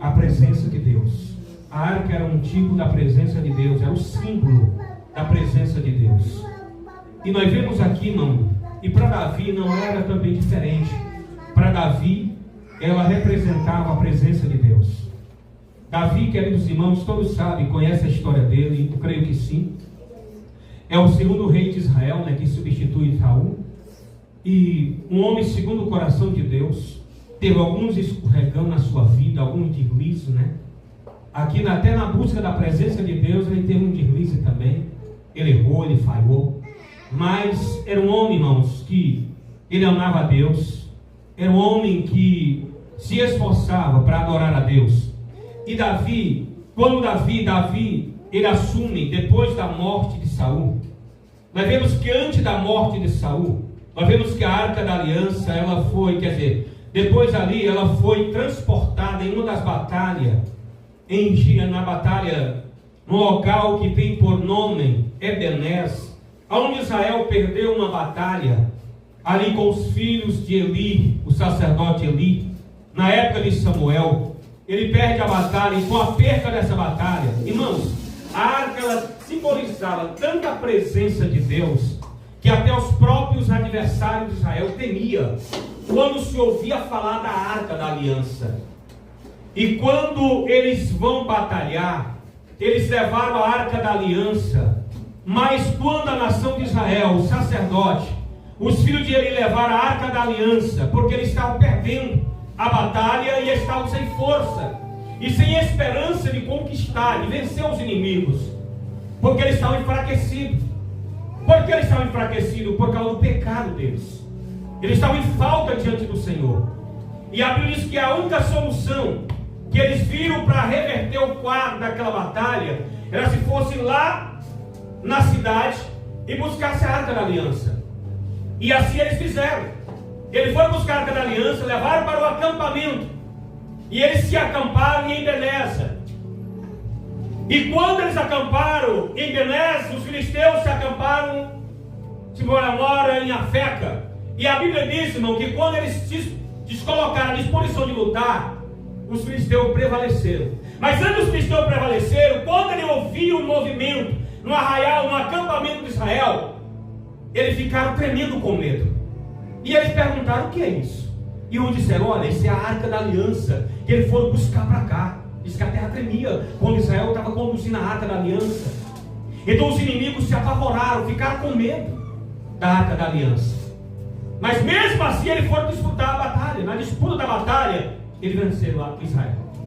a presença de Deus. A arca era um tipo da presença de Deus, era o símbolo da presença de Deus. E nós vemos aqui, irmão, e para Davi não era também diferente. Para Davi, ela representava a presença de Deus. Davi, queridos irmãos, todos sabem, conhecem a história dele, eu creio que sim. É o segundo rei de Israel, né, que substitui Saul. E um homem segundo o coração de Deus. Teve alguns escorregando na sua vida, alguns deslizes, né? Aqui até na busca da presença de Deus, ele teve um deslize também. Ele errou, ele falhou. Mas era um homem, irmãos, que ele amava a Deus. Era um homem que se esforçava para adorar a Deus. E Davi, quando Davi, ele assume depois da morte de Saul. Nós vemos que antes da morte de Saul, nós vemos que a Arca da Aliança, ela foi, depois ali, ela foi transportada em uma das batalhas, no local que tem por nome Ebenezer, onde Israel perdeu uma batalha, ali com os filhos de Eli, o sacerdote Eli, na época de Samuel. Ele perde a batalha, e com a perda dessa batalha, irmãos, a arca ela simbolizava tanta presença de Deus, que até os próprios adversários de Israel temiam quando se ouvia falar da arca da aliança. E quando eles vão batalhar, eles levaram a arca da aliança. Mas quando a nação de Israel, o sacerdote, os filhos de Eli levaram a arca da aliança, porque eles estavam perdendo a batalha e estavam sem força e sem esperança de conquistar, de vencer os inimigos, porque eles estavam enfraquecidos. Por que eles estavam enfraquecidos? Por causa do pecado deles. Eles estavam em falta diante do Senhor. E a Bíblia diz que a única solução que eles viram para reverter o quadro daquela batalha era se fossem lá na cidade e buscassem a arca da aliança. E assim eles fizeram. Eles foram buscar a arca da aliança, levaram para o acampamento, e eles se acamparam em Ebenezer. E quando eles acamparam em Ebenezer, os filisteus se acamparam, se moram em Afeca. E a Bíblia diz, irmão, que quando eles se colocaram à disposição de lutar, os filisteus prevaleceram. Mas antes dos filisteus prevaleceram, quando ele ouviu o movimento no arraial, no acampamento de Israel, eles ficaram tremendo com medo. E eles perguntaram: o que é isso? E um disseram: olha, isso é a arca da aliança, que eles foram buscar para cá. Diz que a terra tremia quando Israel estava conduzindo a arca da aliança. Então os inimigos se apavoraram, ficaram com medo da arca da aliança. Mas mesmo assim eles foram disputar a batalha. Na disputa da batalha, eles venceram Israel.